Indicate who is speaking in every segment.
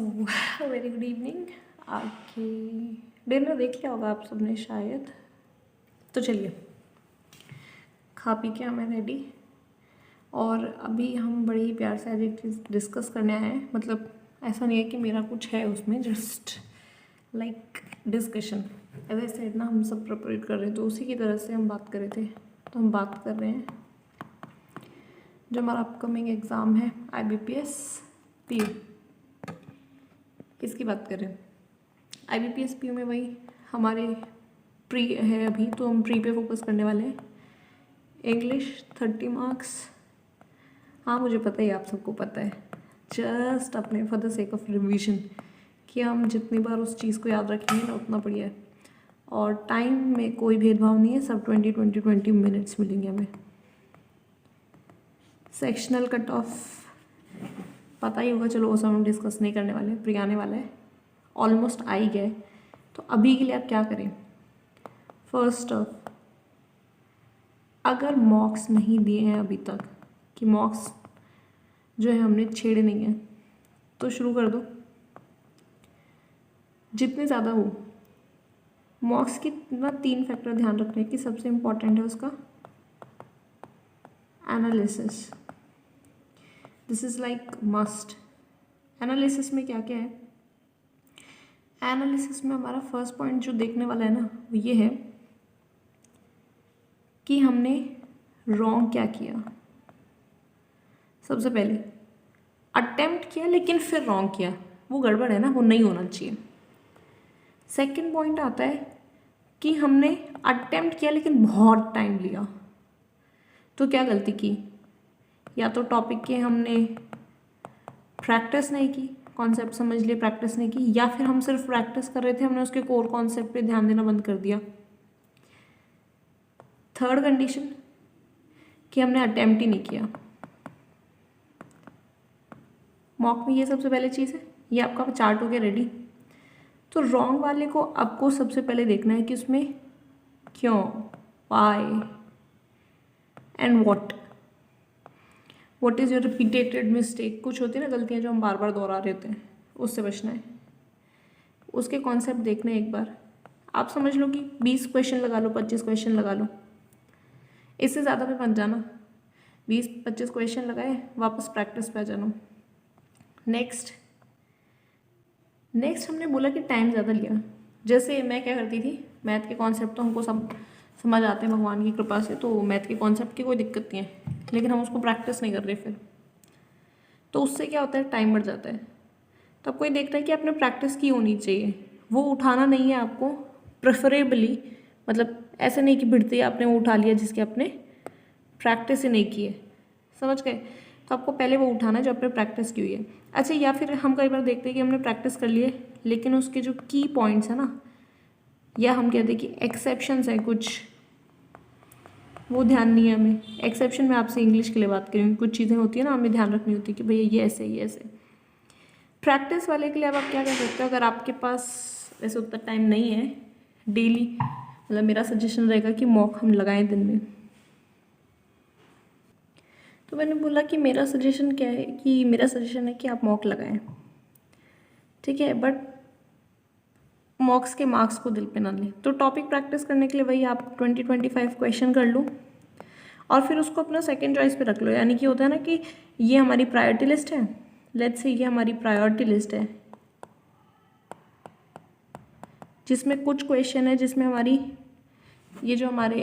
Speaker 1: Very good evening. आके dinner देख लिया होगा आप सबने शायद। तो चलिए खा पी के हमें रेडी, और अभी हम बड़े ही प्यार से आज एक चीज़ डिस्कस करने आए हैं। मतलब ऐसा नहीं है कि मेरा कुछ है उसमें, just like discussion. As I said ना, हम सब प्रिपरेट कर रहे हैं, तो उसी की तरह से हम बात कर रहे थे। तो हम बात कर रहे हैं जो हमारा अपकमिंग एग्ज़ाम है IBPS PU, इसकी बात करें। IBPS PU में वही हमारे प्री है अभी, तो हम प्री पे फोकस करने वाले हैं। इंग्लिश 30 मार्क्स, हाँ मुझे पता ही, आप सबको पता है। जस्ट अपने for the sake of revision कि हम जितनी बार उस चीज़ को याद रखेंगे ना उतना बढ़िया है। और टाइम में कोई भेदभाव नहीं है, सब 20 मिनट्स मिलेंगे हमें। सेक्शनल कट ऑफ पता ही होगा, चलो वो सब हम डिस्कस नहीं करने वाले, प्री आने वाला है, ऑलमोस्ट आ ही गए। तो अभी के लिए आप क्या करें, फर्स्ट ऑफ, अगर मॉक्स नहीं दिए हैं अभी तक, कि मॉक्स जो है हमने छेड़े नहीं है, तो शुरू कर दो जितने ज़्यादा हो। मॉक्स की ना 3 फैक्टर ध्यान रखने की, सबसे इम्पॉर्टेंट है उसका analysis. This is like must. Analysis में क्या क्या है, एनालिसिस में हमारा फर्स्ट पॉइंट जो देखने वाला है ना, वो ये है कि हमने रॉन्ग क्या किया। सबसे पहले अटेम्प्ट किया लेकिन फिर रॉन्ग किया, वो गड़बड़ है ना, वो नहीं होना चाहिए। सेकंड पॉइंट आता है कि हमने अटेम्प्ट किया लेकिन बहुत टाइम लिया, तो क्या गलती की, या तो टॉपिक के हमने प्रैक्टिस नहीं की, कॉन्सेप्ट समझ लिए, प्रैक्टिस नहीं की, या फिर हम सिर्फ प्रैक्टिस कर रहे थे, हमने उसके कोर कॉन्सेप्ट पे ध्यान देना बंद कर दिया। थर्ड कंडीशन कि हमने अटेम्प्ट ही नहीं किया। मॉक में ये सबसे पहले चीज़ है, ये आपका चार्ट हो गया रेडी। तो रॉन्ग वाले को आपको सबसे पहले देखना है कि उसमें क्यों, why and what is your repeated mistake. कुछ होती है ना गलतियाँ जो हम बार बार दोहरा रहे होते हैं, उससे बचना है। उसके कॉन्सेप्ट देखना है एक बार। आप समझ लो कि 20 क्वेश्चन लगा लो, 25 क्वेश्चन लगा लो, इससे ज़्यादा पे मत जाना। 20-25 क्वेश्चन लगाए, वापस प्रैक्टिस पे आ जाना। नेक्स्ट हमने बोला कि टाइम ज़्यादा लिया। जैसे मैं क्या करती थी, मैथ के कॉन्सेप्ट तो हमको सब समझ आते हैं भगवान की कृपा से, तो मैथ के कॉन्सेप्ट की कोई दिक्कत नहीं है, लेकिन हम उसको प्रैक्टिस नहीं कर रहे फिर, तो उससे क्या होता है, टाइम बढ़ जाता है। तो अब कोई देखता है कि आपने प्रैक्टिस की होनी चाहिए, वो उठाना नहीं है आपको, प्रेफरेबली, मतलब ऐसे नहीं कि भिड़ते ही आपने वो उठा लिया जिसकी आपने प्रैक्टिस ही नहीं की है, समझ गए। तो आपको पहले वो उठाना है जो आपने प्रैक्टिस की हुई है। अच्छा, या फिर हम कई बार देखते हैं कि हमने प्रैक्टिस कर लिए लेकिन उसके जो की पॉइंट्स है ना, या हम कहते हैं कि एक्सेप्शंस हैं कुछ, वो ध्यान नहीं है हमें। एक्सेप्शन में आपसे इंग्लिश के लिए बात करूँगी, कुछ चीज़ें होती है ना हमें ध्यान रखनी होती है कि भैया ये ऐसे, ये ऐसे। प्रैक्टिस वाले के लिए अब आप क्या कर सकते हो, अगर आपके पास वैसे उतना टाइम नहीं है डेली, मतलब मेरा सजेशन रहेगा कि मॉक हम लगाएं दिन में। तो मैंने बोला कि मेरा सजेशन क्या है, कि मेरा सजेशन है कि आप मॉक लगाएं, ठीक है, बट मॉक्स के मार्क्स को दिल पे ना लें। तो टॉपिक प्रैक्टिस करने के लिए वही आप 20-25 क्वेश्चन कर लो, और फिर उसको अपना सेकंड चॉइस पे रख लो। यानी कि होता है ना कि ये हमारी प्रायोरिटी लिस्ट है, लेट्स से ये हमारी प्रायोरिटी लिस्ट है, जिसमें कुछ क्वेश्चन है जिसमें हमारी ये जो हमारे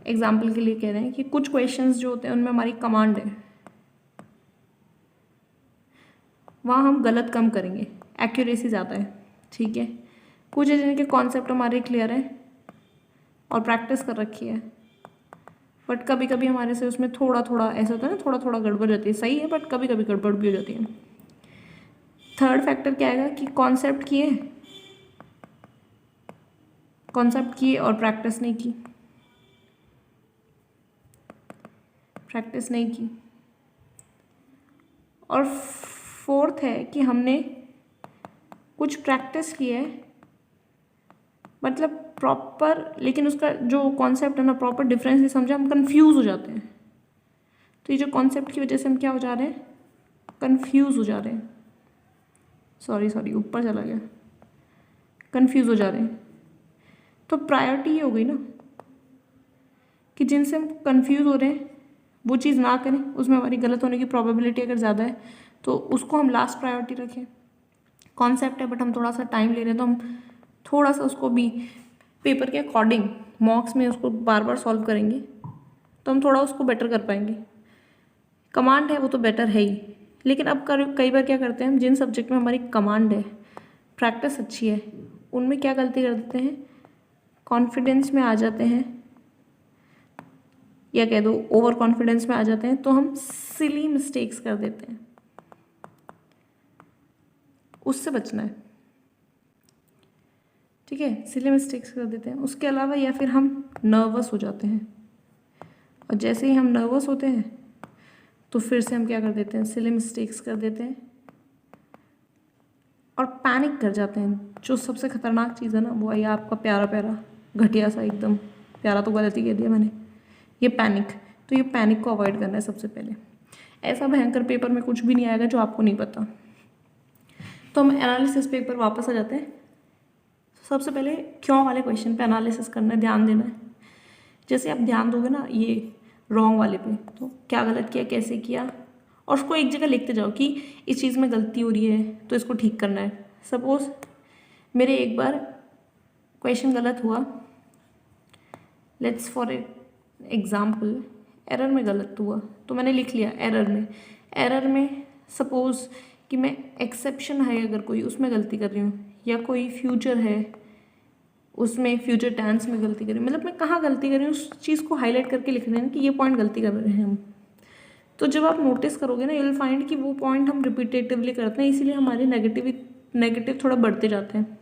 Speaker 1: एग्जाम्पल के लिए कह रहे हैं कि कुछ क्वेश्चंस जो होते हैं उनमें हमारी कमांड है, वहाँ हम गलत कम करेंगे, एक्यूरेसी ज़्यादा है, ठीक है। कुछ है जिनके कॉन्सेप्ट हमारे क्लियर हैं और प्रैक्टिस कर रखी है, बट कभी कभी हमारे से उसमें थोड़ा थोड़ा ऐसा होता है ना, थोड़ा थोड़ा गड़बड़ जाती है, सही है बट कभी कभी गड़बड़ भी हो जाती है। थर्ड फैक्टर क्या आएगा कि कॉन्सेप्ट किए और प्रैक्टिस नहीं की। और फोर्थ है कि हमने कुछ प्रैक्टिस की है, मतलब प्रॉपर, लेकिन उसका जो कॉन्सेप्ट है ना प्रॉपर डिफरेंस नहीं समझा, हम कंफ्यूज हो जाते हैं। तो ये जो कॉन्सेप्ट की वजह से हम क्या हो जा रहे हैं, कंफ्यूज हो जा रहे हैं, सॉरी ऊपर चला गया, कंफ्यूज हो जा रहे हैं, तो प्रायोरिटी ये हो गई ना कि जिनसे हम कंफ्यूज हो रहे हैं वो चीज़ ना करें, उसमें हमारी गलत होने की प्रोबेबिलिटी अगर ज़्यादा है तो उसको हम लास्ट प्रायोरिटी रखें। कॉन्सेप्ट है बट हम थोड़ा सा टाइम ले रहे हैं तो हम थोड़ा सा उसको भी पेपर के अकॉर्डिंग मॉक्स में उसको बार बार सॉल्व करेंगे तो हम थोड़ा उसको बेटर कर पाएंगे। कमांड है वो तो बेटर है ही, लेकिन अब कई बार क्या करते हैं हम, जिन सब्जेक्ट में हमारी कमांड है, प्रैक्टिस अच्छी है, उनमें क्या गलती कर देते हैं, कॉन्फिडेंस में आ जाते हैं या कह दो ओवर कॉन्फिडेंस में आ जाते हैं, तो हम सिली मिस्टेक्स कर देते हैं। उससे बचना है, ठीक है, सिली मिस्टेक्स कर देते हैं। उसके अलावा या फिर हम नर्वस हो जाते हैं, और जैसे ही हम नर्वस होते हैं तो फिर से हम क्या कर देते हैं, सिली मिस्टेक्स कर देते हैं और पैनिक कर जाते हैं। जो सबसे खतरनाक चीज़ है ना वो है आपका प्यारा प्यारा घटिया सा, एकदम प्यारा तो गलती कह दिया मैंने, ये पैनिक। तो ये पैनिक को अवॉइड करना है सबसे पहले। ऐसा भयंकर पेपर में कुछ भी नहीं आएगा जो आपको नहीं पता। तो हम एनालिसिस पे एक बार वापस आ जाते हैं। सबसे पहले क्यों वाले क्वेश्चन पे एनालिसिस करना है, ध्यान देना है। जैसे आप ध्यान दोगे ना ये रॉन्ग वाले पे, तो क्या गलत किया, कैसे किया, और उसको एक जगह लिखते जाओ कि इस चीज़ में गलती हो रही है तो इसको ठीक करना है। सपोज मेरे एक बार क्वेश्चन गलत हुआ, लेट्स फॉर एग्जाम्पल एरर में गलत हुआ, तो मैंने लिख लिया एरर में सपोज कि मैं एक्सेप्शन है अगर कोई, उसमें गलती कर रही हूँ, या कोई फ्यूचर है उसमें फ्यूचर टेंस में गलती कर रही हूँ, मतलब मैं कहाँ गलती कर रही हूँ उस चीज़ को हाईलाइट करके लिख देना कि ये पॉइंट गलती कर रहे हैं हम। तो जब आप नोटिस करोगे ना, यू विल फाइंड कि वो पॉइंट हम रिपीटेटिवली करते हैं, इसीलिए हमारे नेगेटिव थोड़ा बढ़ते जाते हैं।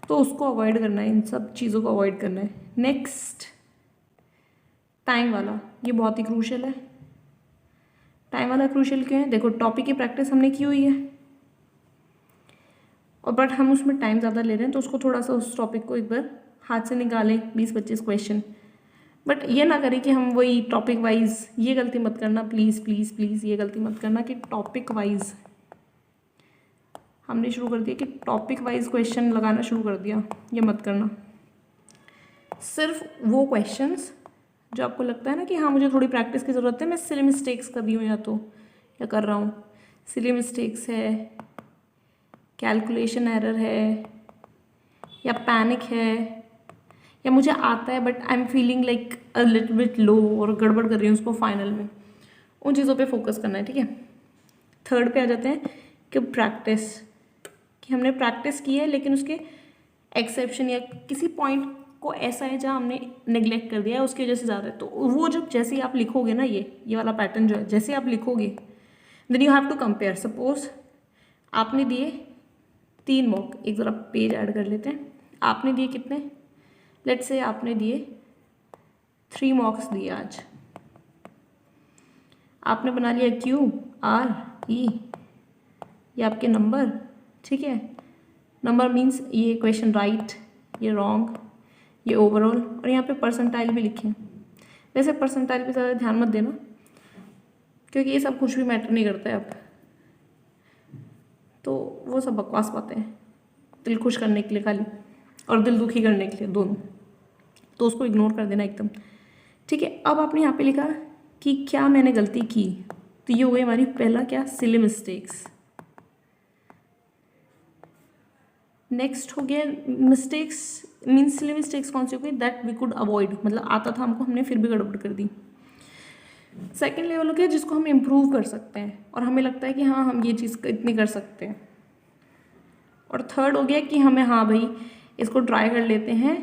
Speaker 1: तो उसको अवॉइड करना है, इन सब चीज़ों को अवॉइड करना है। नेक्स्ट टाइम वाला, ये बहुत ही क्रूशियल है। टाइम वाला क्रूशियल क्यों है, देखो टॉपिक की प्रैक्टिस हमने की हुई है और बट हम उसमें टाइम ज़्यादा ले रहे हैं, तो उसको थोड़ा सा उस टॉपिक को एक बार हाथ से निकालें 20-25 क्वेश्चन। बट ये ना करें कि हम वही टॉपिक वाइज, ये गलती मत करना प्लीज़ प्लीज़ प्लीज़, ये गलती मत करना कि टॉपिक वाइज हमने शुरू कर दिया कि टॉपिक वाइज क्वेश्चन लगाना शुरू कर दिया, ये मत करना। सिर्फ वो क्वेश्चंस जो आपको लगता है ना कि हाँ मुझे थोड़ी प्रैक्टिस की ज़रूरत है, मैं सिली मिस्टेक्स कर रही हूँ या कर रहा हूँ, सिली मिस्टेक्स है, कैलकुलेशन एरर है, या पैनिक है, या मुझे आता है but I am feeling like a little bit लो और गड़बड़ कर रही हूँ उसको फाइनल में, उन चीज़ों पे फोकस करना है, ठीक है। थर्ड पे आ जाते हैं कि प्रैक्टिस, कि हमने प्रैक्टिस की है लेकिन उसके एक्सेप्शन या किसी पॉइंट को ऐसा है जहाँ हमने नेग्लेक्ट कर दिया है, उसकी वजह से ज़्यादा है। तो वो जब जैसे ही आप लिखोगे ना, ये वाला पैटर्न जो है, जैसे आप लिखोगे then you have to compare. Suppose आपने दिए 3 मॉक, एक ज़रा पेज ऐड कर लेते हैं। आपने दिए कितने, लेट्स से आपने दिए 3 मॉक्स दिए आज, आपने बना लिया QRE, ये आपके नंबर, ठीक है। नंबर मीन्स ये क्वेश्चन राइट, ये रॉन्ग, ये ओवरऑल, और यहाँ पे परसेंटाइल भी लिखे। वैसे परसेंटाइल पे ज़्यादा ध्यान मत देना क्योंकि ये सब कुछ भी मैटर नहीं करता है अब, तो वो सब बकवास बातें हैं, दिल खुश करने के लिए खाली और दिल दुखी करने के लिए दोनों, तो उसको इग्नोर कर देना एकदम, ठीक है। अब आपने यहाँ पे लिखा कि क्या मैंने गलती की, तो ये हो गई हमारी पहला क्या, सिली मिस्टेक्स। नेक्स्ट हो गया मिस्टेक्स मीन्स सिली मिस्टेक्स कौन सी हो गई, दैट वी कुड अवॉइड, मतलब आता था हमको, हमने फिर भी गड़बड़ कर दी। सेकेंड लेवल हो गया जिसको हम इम्प्रूव कर सकते हैं और हमें लगता है कि हाँ हम ये चीज़ इतनी कर सकते हैं। और थर्ड हो गया कि हमें हाँ भाई इसको ट्राई कर लेते हैं,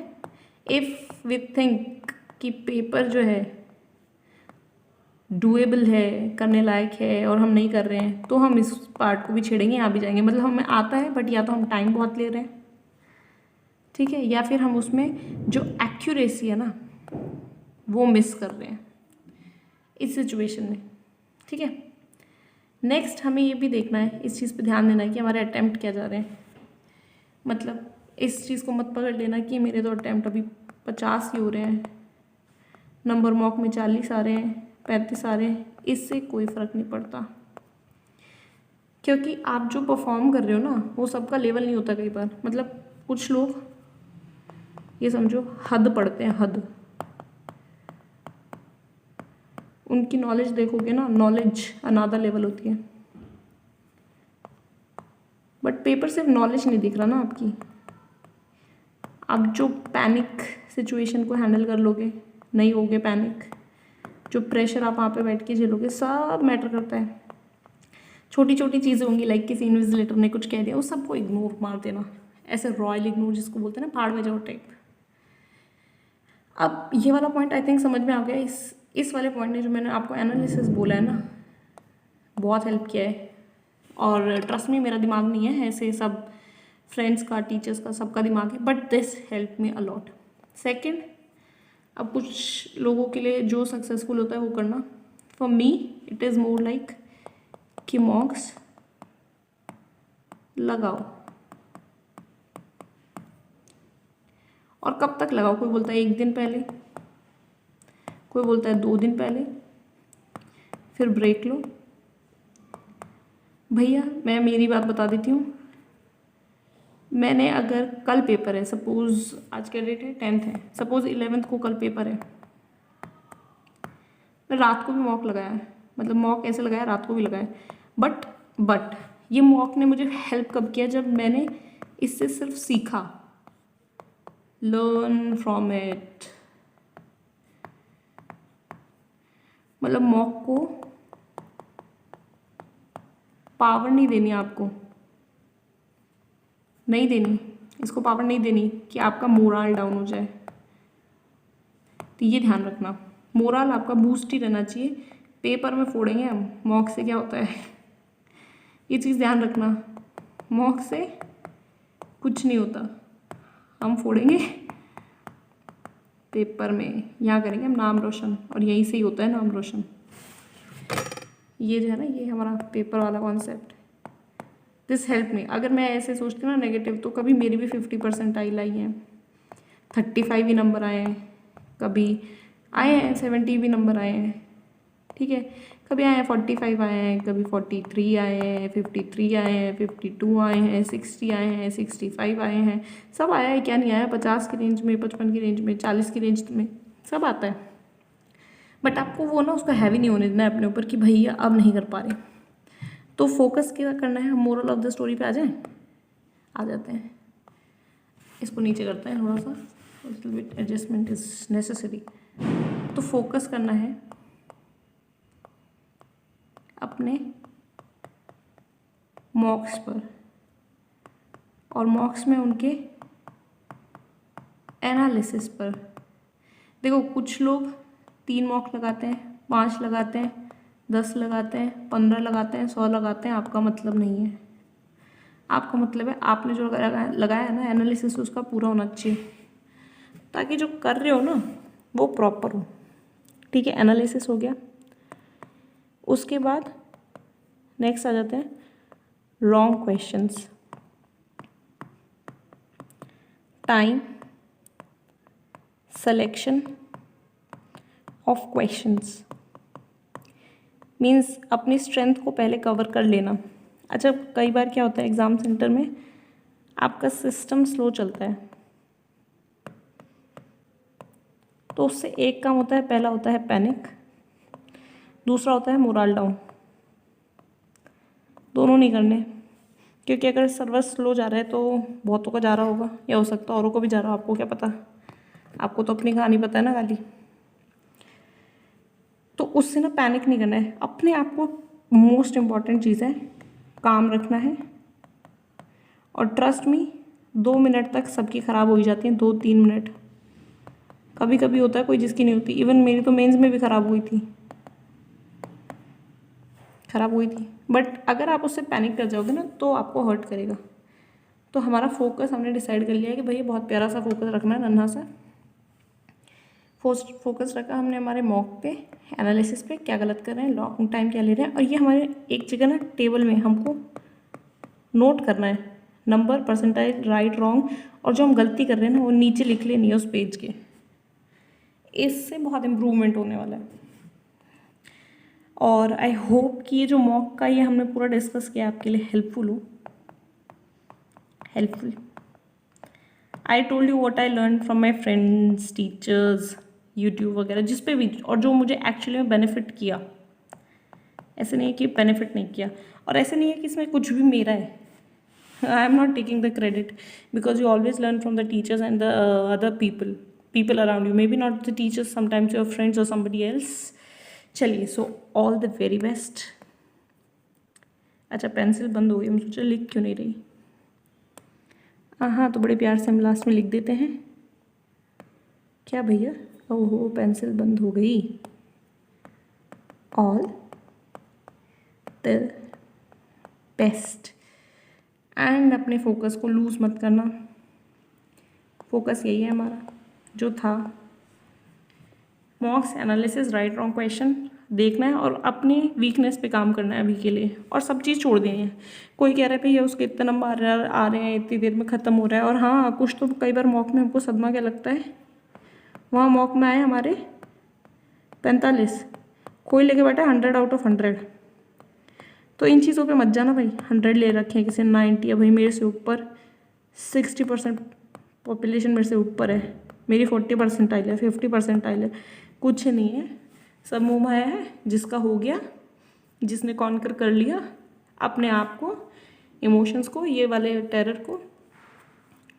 Speaker 1: इफ़ वी थिंक कि पेपर जो है डूएबल है, करने लायक है, और हम नहीं कर रहे हैं, तो हम इस पार्ट को भी छेड़ेंगे, यहाँ भी जाएंगे। मतलब हमें आता है बट या तो हम टाइम बहुत ले रहे हैं, ठीक है, या फिर हम उसमें जो एक्यूरेसी है ना वो मिस कर रहे हैं इस सिचुएशन में, ठीक है। नेक्स्ट हमें ये भी देखना है, इस चीज़ पे ध्यान देना है कि हमारे अटैम्प्ट क्या जा रहे हैं। मतलब इस चीज़ को मत पकड़ लेना कि मेरे तो अटैम्प्ट अभी 50 ही हो रहे हैं, नंबर मॉक में 40 आ रहे हैं, 35 आ रहे हैं, इससे कोई फ़र्क नहीं पड़ता। क्योंकि आप जो परफॉर्म कर रहे हो ना वो सबका लेवल नहीं होता कई बार। मतलब कुछ लोग ये समझो हद पढ़ते हैं, हद। उनकी नॉलेज देखोगे ना, नॉलेज अनादर लेवल होती है। बट पेपर सिर्फ नॉलेज नहीं दिख रहा ना आपकी, आप जो पैनिक सिचुएशन को हैंडल कर लोगे, नहीं होगे पैनिक, जो प्रेशर आप वहाँ पे बैठ के झेलोगे, सब मैटर करता है। छोटी छोटी चीज़ें होंगी, लाइक किसी इन्विजिलेटर ने कुछ कह दिया, उस सबको इग्नोर मार देना, ऐसे रॉयल इग्नोर जिसको बोलते हैं ना, फाड़ में जाओ टाइप। अब ये वाला पॉइंट आई थिंक समझ में आ गया। इस वाले पॉइंट ने जो मैंने आपको एनालिसिस बोला है ना, बहुत हेल्प किया है। और ट्रस्ट में मेरा दिमाग नहीं है, ऐसे सब फ्रेंड्स का, टीचर्स का, सबका दिमाग है, but this help me a lot. Second, अब कुछ लोगों के लिए जो सक्सेसफुल होता है वो करना। For me it is more like कि मॉक्स लगाओ। और कब तक लगाओ? कोई बोलता है 1 दिन पहले, कोई बोलता है 2 दिन पहले, फिर ब्रेक लो। भैया मैं मेरी बात बता देती हूँ। मैंने अगर कल पेपर है, सपोज़ आज का डेट है 10th है, सपोज़ 11th को कल पेपर है, मैं रात को भी मॉक लगाया है। मतलब मॉक ऐसे लगाया, रात को भी लगाया। बट ये मॉक ने मुझे हेल्प कब किया? जब मैंने इससे सिर्फ सीखा, लर्न फ्रॉम इट। मतलब मॉक को पावर नहीं देनी, आपको नहीं देनी, इसको पावर नहीं देनी कि आपका मोरल डाउन हो जाए। तो ये ध्यान रखना, मोरल आपका बूस्ट ही रहना चाहिए। पेपर में फोड़ेंगे हम, मॉक से क्या होता है, ये चीज़ ध्यान रखना। मॉक से कुछ नहीं होता, हम फोड़ेंगे पेपर में, यहाँ करेंगे हम नाम रोशन, और यहीं से ही होता है नाम रोशन। ये जो है ना, ये हमारा पेपर वाला कॉन्सेप्ट, दिस हेल्प मी। अगर मैं ऐसे सोचती हूँ ना नेगेटिव, तो कभी मेरी भी 50% आई हैं, 35 भी नंबर आए हैं, कभी आए हैं 70 भी नंबर आए हैं, ठीक है। कभी आए हैं 45 आए हैं, कभी 43 आए हैं, 53 आए हैं, 52 आए हैं, 60 आए हैं, 65 आए हैं, सब आया है। क्या नहीं आया? 50 की रेंज में, 55 की रेंज में, 40 की रेंज में, सब आता है। बट आपको वो ना उसका हैवी नहीं होने देना है अपने ऊपर कि भैया अब नहीं कर पा रहे। तो फोकस क्या करना है? मोरल ऑफ द स्टोरी पे आ जाते हैं। इसको नीचे करते हैं थोड़ा सा, little bit adjustment is necessary. तो फोकस करना है अपने मॉक्स पर, और मॉक्स में उनके एनालिसिस पर। देखो कुछ लोग 3 मॉक लगाते हैं, 5 लगाते हैं, 10 लगाते हैं, 15 लगाते हैं, 100 लगाते हैं। आपका मतलब नहीं है, आपका मतलब है आपने जो लगाया है ना एनालिसिस, उसका पूरा होना चाहिए, ताकि जो कर रहे हो ना वो प्रॉपर हो। ठीक है, एनालिसिस हो गया। उसके बाद नेक्स्ट आ जाते हैं wrong questions. Time, selection of questions means अपनी स्ट्रेंथ को पहले कवर कर लेना। अच्छा, कई बार क्या होता है एग्ज़ाम सेंटर में, आपका सिस्टम स्लो चलता है, तो उससे एक काम होता है, पहला होता है पैनिक, दूसरा होता है मोरल डाउन। दोनों नहीं करने, क्योंकि अगर सर्वर स्लो जा रहा है तो बहुतों का जा रहा होगा, या हो सकता है औरों को भी जा रहा हो, आपको क्या पता, आपको तो अपनी कहानी पता है ना खाली। तो उससे ना पैनिक नहीं करना है, अपने आप को मोस्ट इम्पॉर्टेंट चीज़ है काम रखना है। और ट्रस्ट मी, 2 मिनट तक सबकी ख़राब हो ही जाती हैं, 2-3 मिनट। कभी कभी होता है कोई जिसकी नहीं होती, इवन मेरी तो मेंस में भी ख़राब हुई थी, बट अगर आप उससे पैनिक कर जाओगे ना तो आपको हर्ट करेगा। तो हमारा फोकस हमने डिसाइड कर लिया है कि भैया बहुत प्यारा सा फोकस रखना है, नन्हा सा फोकस रखा हमने हमारे मॉक पे, एनालिसिस पे, क्या गलत कर रहे हैं, लॉन्ग टाइम क्या ले रहे हैं। और ये हमारे एक जगह ना टेबल में हमको नोट करना है, नंबर, परसेंटाइज, राइट, रॉन्ग, और जो हम गलती कर रहे हैं ना वो नीचे लिख लेनी है उस पेज के। इससे बहुत इम्प्रूवमेंट होने वाला है। और आई होप कि ये जो मॉक का ये हमने पूरा डिस्कस किया आपके लिए हेल्पफुल हो। Helpful, I told you what I learn from my friends, teachers, YouTube वगैरह, जिस पे भी, और जो मुझे एक्चुअली में बेनिफिट किया। ऐसे नहीं है कि बेनिफिट नहीं किया, और ऐसे नहीं है कि इसमें कुछ भी मेरा है। I am not taking the credit because you always learn from the teachers and the other people around you, maybe not the teachers, sometimes your friends or somebody else. चलिए, so all the very best. अच्छा, pencil बंद हो गई, मैं सोचा लिख क्यों नहीं रही। हाँ, तो बड़े प्यार से हम लास्ट में लिख देते हैं। क्या भैया, ओहो पेंसिल बंद हो गई। ऑल द बेस्ट, एंड अपने फोकस को लूज मत करना। फोकस यही है हमारा जो था, मॉक्स एनालिसिस, राइट रॉन्ग क्वेश्चन देखना है और अपनी वीकनेस पे काम करना है अभी के लिए, और सब चीज़ छोड़ देनी है। कोई कह रहा है भैया उसके इतने नंबर आ रहे हैं, इतनी देर में ख़त्म हो रहा है, और हाँ कुछ तो कई बार मॉक में हमको सदमा क्या लगता है, वहाँ मॉक में आए हमारे 45, कोई लेके बैठा 100 आउट ऑफ 100। तो इन चीज़ों पे मत जाना भाई। 100 ले रखे हैं, किसी ने 90 है, भाई मेरे से ऊपर 60% पॉपुलेशन मेरे से ऊपर है, मेरी 40% है, 50% है, कुछ नहीं है, सब मुँह माया है। जिसका हो गया, जिसने कॉन्कर कर लिया अपने आप को, इमोशंस को, ये वाले टेरर को,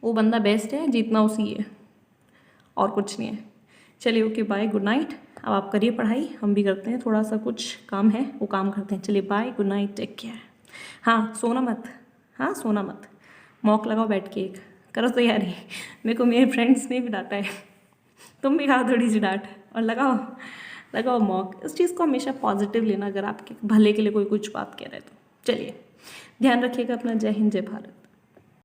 Speaker 1: वो बंदा बेस्ट है, जीतना उसी है और कुछ नहीं है। चलिए ओके, बाय, गुड नाइट। अब आप करिए पढ़ाई, हम भी करते हैं, थोड़ा सा कुछ काम है वो काम करते हैं। चलिए bye, good night, take care. हाँ सोना मत, हाँ सोना मत, मॉक लगाओ बैठ के, एक करो तैयारी। मेरे को मेरे फ्रेंड्स ने भी डांटा है, तुम भी खाओ थोड़ी सी डांट और लगाओ लगाओ मॉक। इस चीज़ को हमेशा पॉजिटिव लेना, अगर आपके भले के लिए कोई कुछ बात कह रहा है तो। चलिए ध्यान रखिएगा अपना। जय हिंद, जय भारत।